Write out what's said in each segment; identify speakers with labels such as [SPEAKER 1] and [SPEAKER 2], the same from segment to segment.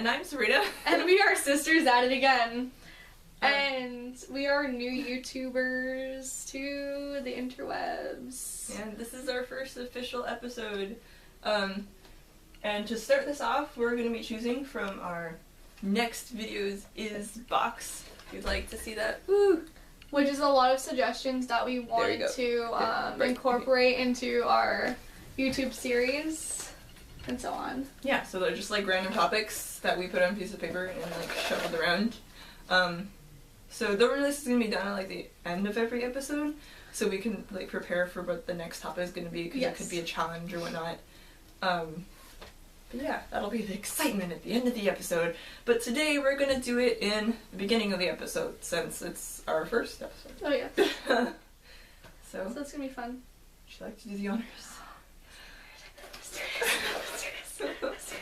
[SPEAKER 1] And I'm Sarita.
[SPEAKER 2] And we are sisters at it again. And we are new YouTubers to the interwebs.
[SPEAKER 1] And this is our first official episode. And to start this off, we're going to be choosing from our next videos is box. If you'd like to see that. Woo!
[SPEAKER 2] Which is a lot of suggestions that we wanted to incorporate into our YouTube series and so on.
[SPEAKER 1] Yeah, so they're just like random topics that we put on a piece of paper and like shuffled around. So the release is going to be done at like the end of every episode, so we can like prepare for what the next topic is going to be, because it could be a challenge or whatnot. But yeah, that'll be the excitement at the end of the episode. But today we're going to do it in the beginning of the episode, since it's our first episode.
[SPEAKER 2] Oh yeah.
[SPEAKER 1] So
[SPEAKER 2] That's going to be fun.
[SPEAKER 1] Would you like to do the honors?
[SPEAKER 2] Let's do this. Let's do this.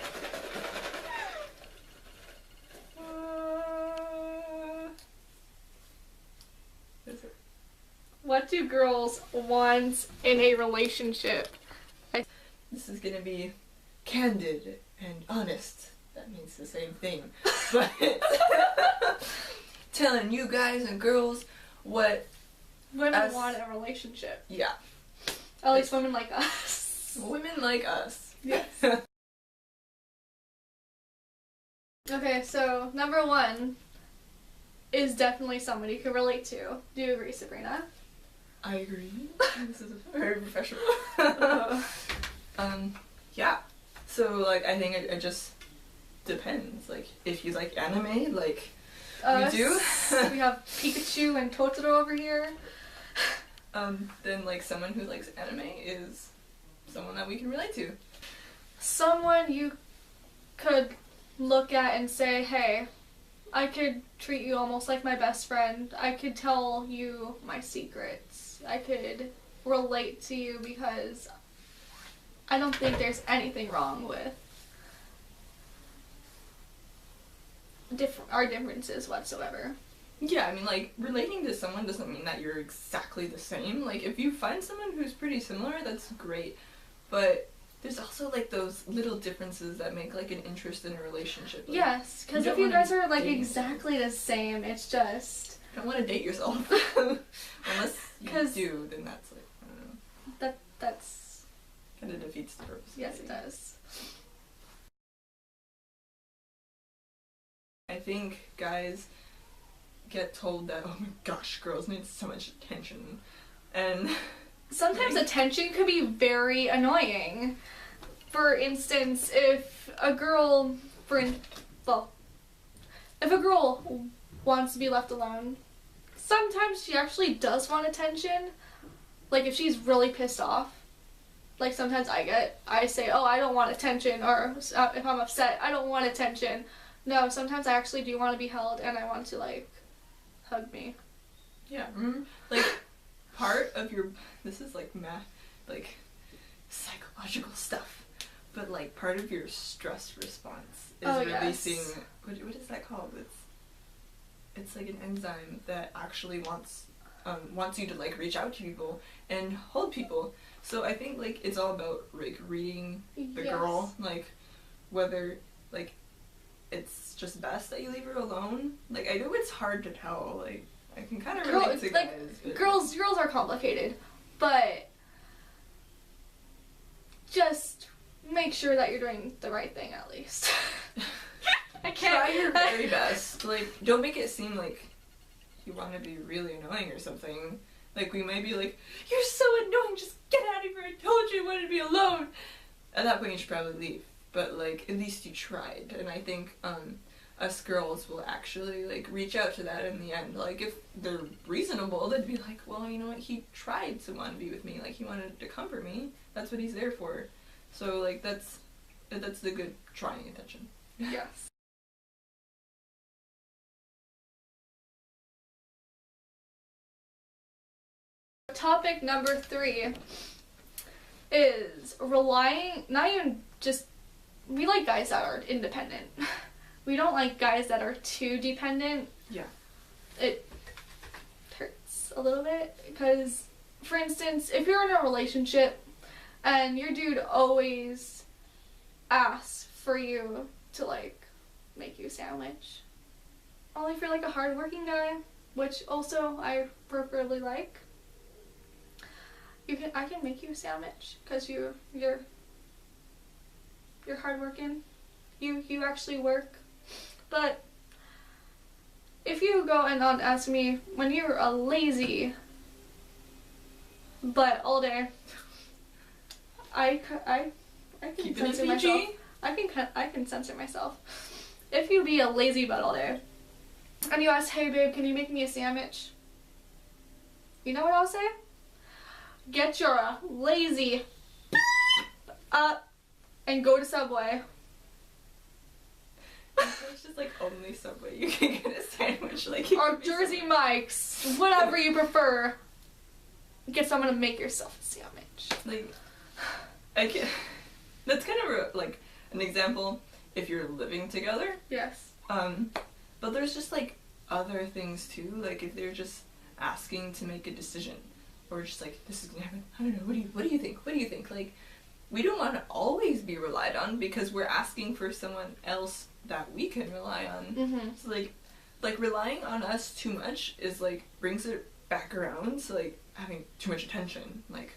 [SPEAKER 2] What do girls want in a relationship?
[SPEAKER 1] This is gonna be candid and honest. That means the same thing. But telling you guys and girls what
[SPEAKER 2] women want in a relationship.
[SPEAKER 1] Yeah.
[SPEAKER 2] At least women like us.
[SPEAKER 1] Women like us.
[SPEAKER 2] Yes. Okay, so number one is definitely somebody you can relate to. Do you agree, Sabrina?
[SPEAKER 1] I agree. This is very professional. Yeah. So, like, I think it just depends. Like, if you like anime, like, we do.
[SPEAKER 2] We have Pikachu and Totoro over here.
[SPEAKER 1] Then, like, someone who likes anime is someone that we can relate to.
[SPEAKER 2] Someone you could look at and say, hey, I could treat you almost like my best friend. I could tell you my secrets. I could relate to you because I don't think there's anything wrong with our differences whatsoever.
[SPEAKER 1] Yeah, I mean, like, relating to someone doesn't mean that you're exactly the same. Like, if you find someone who's pretty similar, that's great. But there's also, like, those little differences that make, like, an interest in a relationship. Like,
[SPEAKER 2] yes, because if you guys are, like, exactly the same, it's just...
[SPEAKER 1] You don't want to date yourself. Unless you do, then that's, like, I don't know.
[SPEAKER 2] That's...
[SPEAKER 1] kind of defeats the purpose.
[SPEAKER 2] Yes, it does.
[SPEAKER 1] I think guys get told that, oh my gosh, girls need so much attention. And
[SPEAKER 2] sometimes attention could be very annoying. For instance, if a girl wants to be left alone, sometimes she actually does want attention. Like if she's really pissed off, like sometimes I say, oh, I don't want attention, or if I'm upset, I don't want attention. No, sometimes I actually do want to be held and I want to, like, hug me.
[SPEAKER 1] Yeah, like, part of your, this is like math, like, psychological stuff, but like part of your stress response is releasing, what is that called? It's like an enzyme that actually wants you to, like, reach out to people and hold people. So I think, like, it's all about, like, reading the girl, like, whether, like, it's just best that you leave her alone. Like, I know it's hard to tell, like, I can kind of relate to guys, but
[SPEAKER 2] girls are complicated, but just make sure that you're doing the right thing at least. I can't.
[SPEAKER 1] Try your very best. Like, don't make it seem like you want to be really annoying or something. Like, we might be like, you're so annoying, just get out of here, I told you I wanted to be alone. At that point you should probably leave. But, like, at least you tried. And I think us girls will actually, like, reach out to that in the end. Like, if they're reasonable, they'd be like, well, you know what, he tried to want to be with me. Like, he wanted to comfort me. That's what he's there for. So, like, that's the good trying attention.
[SPEAKER 2] Yes. Topic number 3 is relying, not even just, we like guys that are independent. We don't like guys that are too dependent.
[SPEAKER 1] Yeah.
[SPEAKER 2] It hurts a little bit because, for instance, if you're in a relationship and your dude always asks for you to, like, make you a sandwich. Only if you're like a hardworking guy, which also I preferably like. I can make you a sandwich because you're hardworking. You actually work. But if you go and not ask me when you're a lazy butt all day, I can censor myself. I can censor myself. If you be a lazy butt all day and you ask, hey babe, can you make me a sandwich? You know what I'll say? Get your lazy up and go to Subway.
[SPEAKER 1] It's just like only Subway you can get a sandwich, like,
[SPEAKER 2] or Jersey Mike's, whatever you prefer. Get someone to make yourself a sandwich.
[SPEAKER 1] Like, I can. That's kind of like an example if you're living together.
[SPEAKER 2] Yes.
[SPEAKER 1] But there's just like other things too. Like if they're just asking to make a decision, or just like, this is gonna happen. I don't know. What do you think? What do you think? Like, we don't want to always be relied on because we're asking for someone else that we can rely on.
[SPEAKER 2] Mm-hmm.
[SPEAKER 1] So like relying on us too much is like brings it back around to like having too much attention. Like,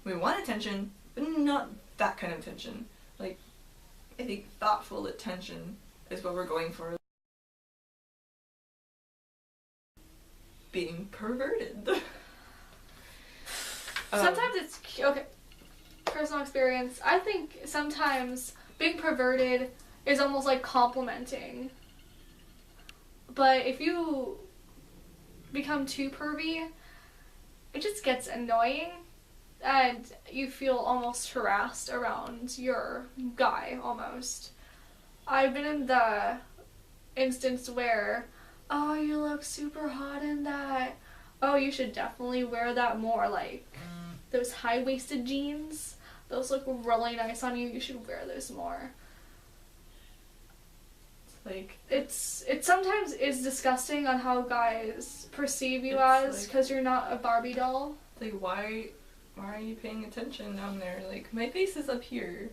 [SPEAKER 1] we want attention, but not that kind of attention. Like, I think thoughtful attention is what we're going for. Being perverted.
[SPEAKER 2] Sometimes it's okay. Personal experience. I think sometimes being perverted is almost like complimenting. But if you become too pervy, it just gets annoying and you feel almost harassed around your guy almost. I've been in the instance where, oh, you look super hot in that. Oh, you should definitely wear that more, like those high-waisted jeans. Those look really nice on you. You should wear those more.
[SPEAKER 1] Like,
[SPEAKER 2] it sometimes is disgusting on how guys perceive you as, because you're not a Barbie doll.
[SPEAKER 1] Like, why are you paying attention down there? Like, my face is up here.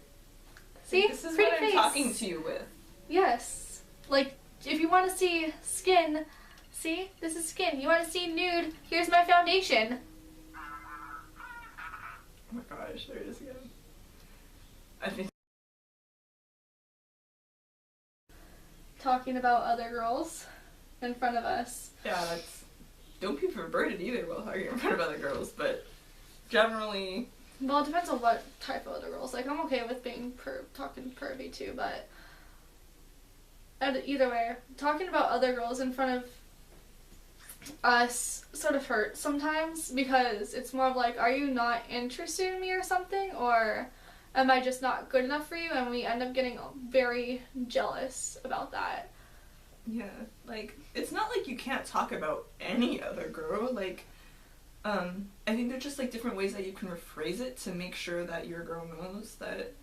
[SPEAKER 2] See,
[SPEAKER 1] like, this is what I'm talking to you with.
[SPEAKER 2] Yes. Like, if you want to see skin, see, this is skin. You want to see nude? Here's my foundation.
[SPEAKER 1] Oh my gosh, there it is again. I think.
[SPEAKER 2] Talking about other girls in front of us.
[SPEAKER 1] Yeah, that's. Don't be perverted either while talking in front of other girls, but generally.
[SPEAKER 2] Well, it depends on what type of other girls. Like, I'm okay with being talking pervy too, but either way, talking about other girls in front of us sort of hurts sometimes, because it's more of like, are you not interested in me or something, or am I just not good enough for you? And we end up getting very jealous about that.
[SPEAKER 1] Yeah, like, it's not like you can't talk about any other girl. Like, I think there's just like different ways that you can rephrase it to make sure that your girl knows that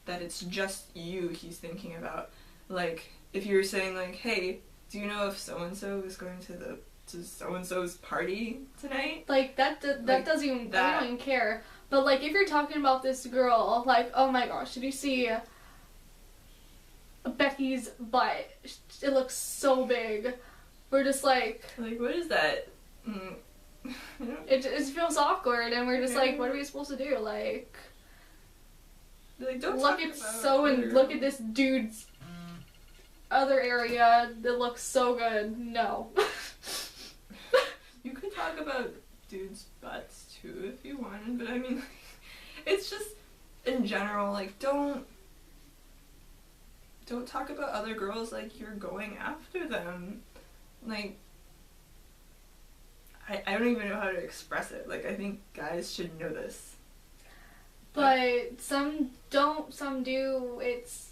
[SPEAKER 1] it's just you he's thinking about. Like, if you're saying like, hey, do you know if so-and-so is going to so-and-so's party tonight?
[SPEAKER 2] Like, that doesn't even, I don't even care. But like, if you're talking about this girl, like, oh my gosh, did you see Becky's butt? It looks so big. We're just like,
[SPEAKER 1] what is that?
[SPEAKER 2] It feels awkward, and we're just like, what are we supposed to do? Like
[SPEAKER 1] don't
[SPEAKER 2] look at look at this dude's other area that looks so good. No.
[SPEAKER 1] You could talk about dudes' butts too if you wanted, but I mean, it's just in general, like, don't talk about other girls like you're going after them. Like, I don't even know how to express it. Like, I think guys should know this.
[SPEAKER 2] But some don't, some do. It's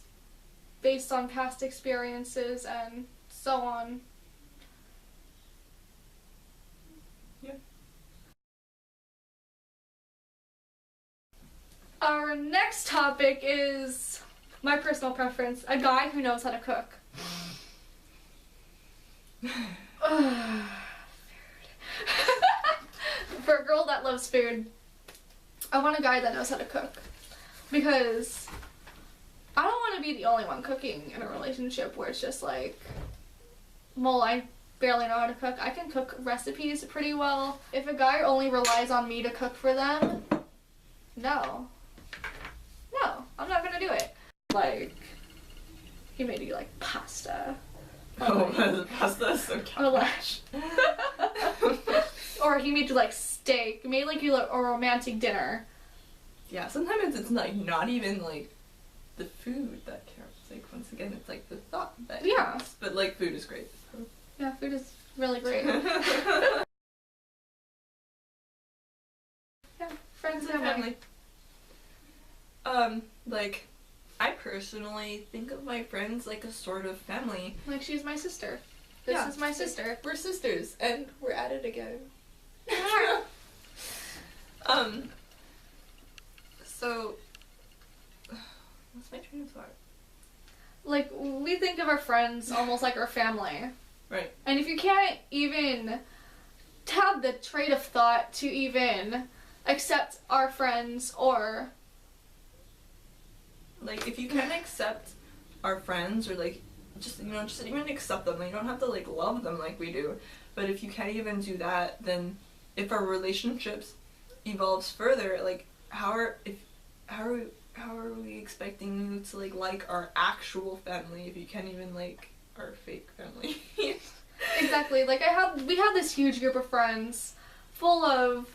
[SPEAKER 2] based on past experiences and so on.
[SPEAKER 1] Yeah.
[SPEAKER 2] Our next topic is my personal preference, a guy who knows how to cook. For a girl that loves food, I want a guy that knows how to cook. Because I don't want to be the only one cooking in a relationship where it's just like, well, I barely know how to cook. I can cook recipes pretty well. If a guy only relies on me to cook for them, no, I'm not gonna do it. Like, he made me like pasta.
[SPEAKER 1] Oh, pasta is so trash.
[SPEAKER 2] Or he made you like steak. He made like you like a romantic dinner.
[SPEAKER 1] Yeah, sometimes it's not even like the food that counts. Like, once again, it's like the thought that counts. But like, food is great. So.
[SPEAKER 2] Yeah, food is really great. Yeah, friends and family.
[SPEAKER 1] Like, I personally think of my friends like a sort of family.
[SPEAKER 2] Like, she's my sister. This is my sister.
[SPEAKER 1] We're sisters, and we're at it again. So, what's my train of thought?
[SPEAKER 2] Like, we think of our friends almost like our family.
[SPEAKER 1] Right.
[SPEAKER 2] And if you can't even have the trait of thought to even accept our friends, or
[SPEAKER 1] like, if you can't accept our friends, or like, just even accept them, like, you don't have to like love them like we do, but if you can't even do that, then if our relationships evolves further, like, how are we expecting you to like our actual family if you can't even like our fake family?
[SPEAKER 2] Exactly. Like, we had this huge group of friends full of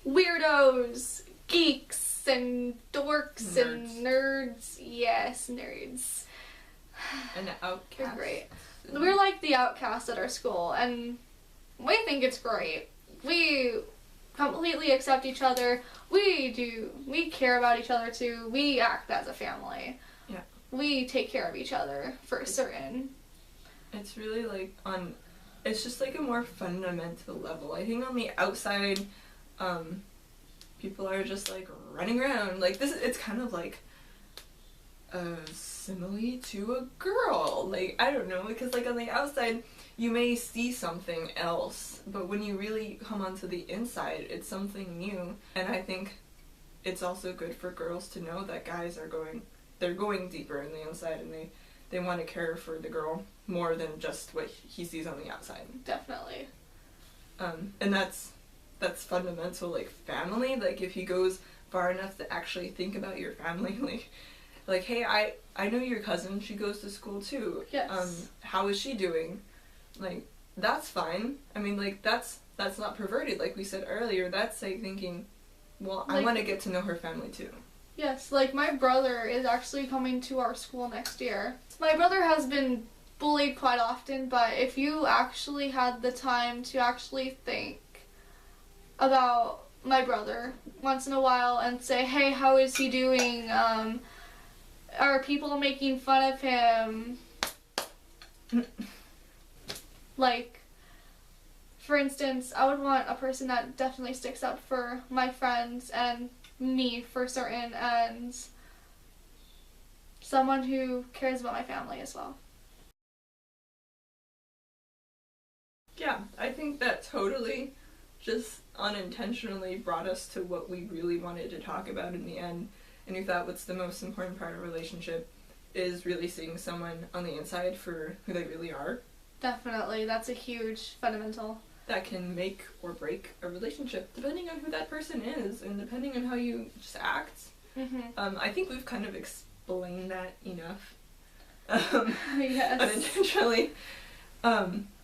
[SPEAKER 2] weirdos, geeks, and dorks, and nerds. Yes, nerds.
[SPEAKER 1] And outcasts.
[SPEAKER 2] They're great. We're like the outcasts at our school, and we think it's great. We completely accept each other. We care about each other too. We act as a family.
[SPEAKER 1] Yeah.
[SPEAKER 2] We take care of each other for certain.
[SPEAKER 1] It's really like it's just like a more fundamental level. I think on the outside, people are just like running around. Like, it's kind of like a simile to a girl. Like, I don't know, because like on the outside, you may see something else, but when you really come onto the inside, it's something new. And I think it's also good for girls to know that guys are going deeper in the inside, and they want to care for the girl more than just what he sees on the outside.
[SPEAKER 2] Definitely.
[SPEAKER 1] And that's fundamental, like, family. Like, if he goes far enough to actually think about your family, like, hey, I know your cousin, she goes to school too.
[SPEAKER 2] Yes.
[SPEAKER 1] How is she doing? Like, that's fine. I mean, like, that's not perverted, like we said earlier. That's like thinking, well, I want to get to know her family too.
[SPEAKER 2] Yes, like, my brother is actually coming to our school next year. My brother has been bullied quite often, but if you actually had the time to actually think about my brother once in a while and say, hey, how is he doing? Are people making fun of him? Like, for instance, I would want a person that definitely sticks up for my friends and me for certain, and someone who cares about my family as well.
[SPEAKER 1] Yeah, I think that totally just unintentionally brought us to what we really wanted to talk about in the end. And we thought what's the most important part of a relationship is really seeing someone on the inside for who they really are.
[SPEAKER 2] Definitely, that's a huge fundamental.
[SPEAKER 1] That can make or break a relationship, depending on who that person is, and depending on how you just act.
[SPEAKER 2] Mm-hmm.
[SPEAKER 1] I think we've kind of explained that enough.
[SPEAKER 2] Yes.
[SPEAKER 1] Unintentionally.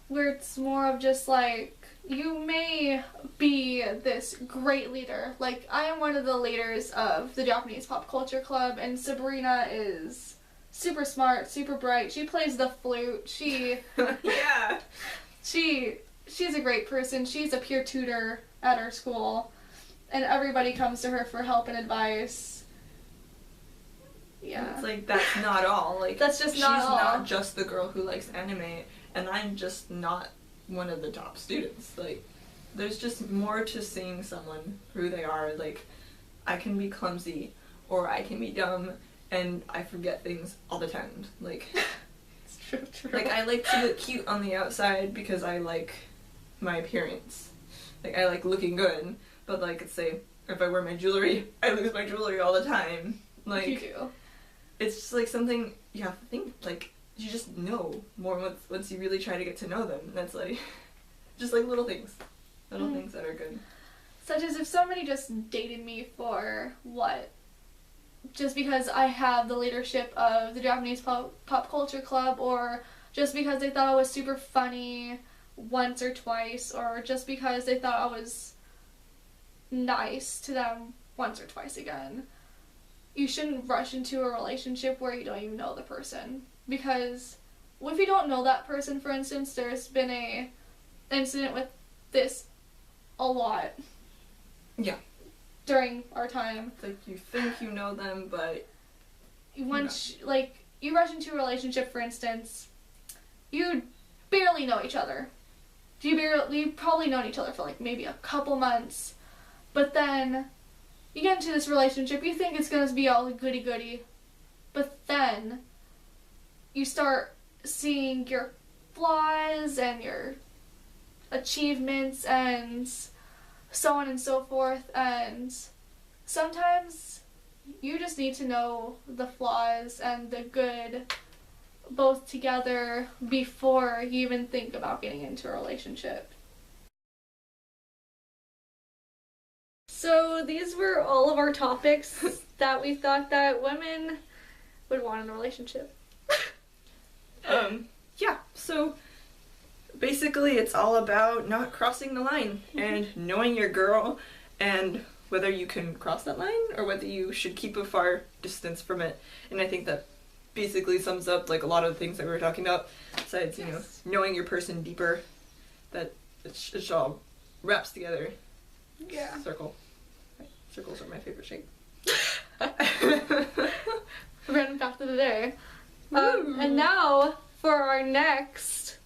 [SPEAKER 2] Where it's more of just like, you may be this great leader. Like, I am one of the leaders of the Japanese Pop Culture Club, and Sabrina is super smart, super bright. She plays the flute.
[SPEAKER 1] Yeah.
[SPEAKER 2] She's a great person. She's a peer tutor at our school, and everybody comes to her for help and advice. Yeah.
[SPEAKER 1] It's like, that's not all. Like,
[SPEAKER 2] that's just not all.
[SPEAKER 1] She's not just the girl who likes anime, and I'm just not one of the top students. Like, there's just more to seeing someone who they are. Like, I can be clumsy, or I can be dumb, and I forget things all the time. Like,
[SPEAKER 2] it's true.
[SPEAKER 1] Like, I like to look cute on the outside because I like my appearance. Like, I like looking good, but like, say, if I wear my jewelry, I lose my jewelry all the time. Like,
[SPEAKER 2] you do.
[SPEAKER 1] it's just like something you have to think, like, you just know more once you really try to get to know them. And that's like, just like little things. Little things that are good.
[SPEAKER 2] Such as if somebody just dated me for what? Just because I have the leadership of the Japanese pop culture club, or just because they thought I was super funny once or twice, or just because they thought I was nice to them once or twice again. You shouldn't rush into a relationship where you don't even know the person. Because if you don't know that person, for instance, there's been a incident with this a lot.
[SPEAKER 1] Yeah.
[SPEAKER 2] During our time.
[SPEAKER 1] It's like you think you know them, but
[SPEAKER 2] once you rush into a relationship, for instance, you barely know each other. You've probably known each other for like maybe a couple months, but then you get into this relationship, you think it's gonna be all goody-goody, but then you start seeing your flaws and your achievements and so on and so forth, and sometimes you just need to know the flaws and the good both together before you even think about getting into a relationship. So these were all of our topics that we thought that women would want in a relationship.
[SPEAKER 1] Yeah, so basically it's all about not crossing the line and knowing your girl, and whether you can cross that line or whether you should keep a far distance from it. And I think that basically sums up like a lot of the things that we were talking about, besides, you know, knowing your person deeper, that it all wraps together.
[SPEAKER 2] Yeah.
[SPEAKER 1] Circle. Circles are my favorite shape.
[SPEAKER 2] Random fact of the day. And now for our next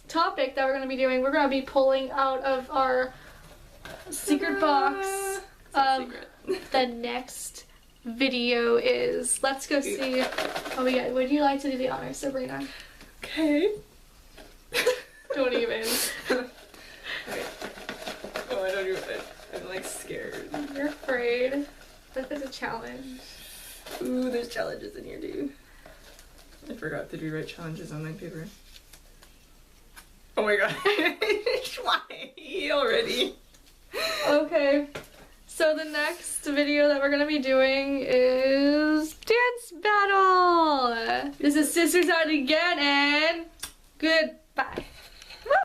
[SPEAKER 2] topic that we're going to be doing, we're going to be pulling out of our secret box.
[SPEAKER 1] Secret.
[SPEAKER 2] The next video is, let's go see. Oh yeah, would you like to do the honors, Sabrina?
[SPEAKER 1] Okay.
[SPEAKER 2] Don't even.
[SPEAKER 1] Okay. Oh, I don't even. I'm like scared.
[SPEAKER 2] You're afraid. That is a challenge.
[SPEAKER 1] Ooh, there's challenges in here, dude. I forgot to do write challenges on my paper. Oh my god. Why already?
[SPEAKER 2] Okay. So the next video that we're going to be doing is Dance Battle! This is Sisters Out again, and goodbye.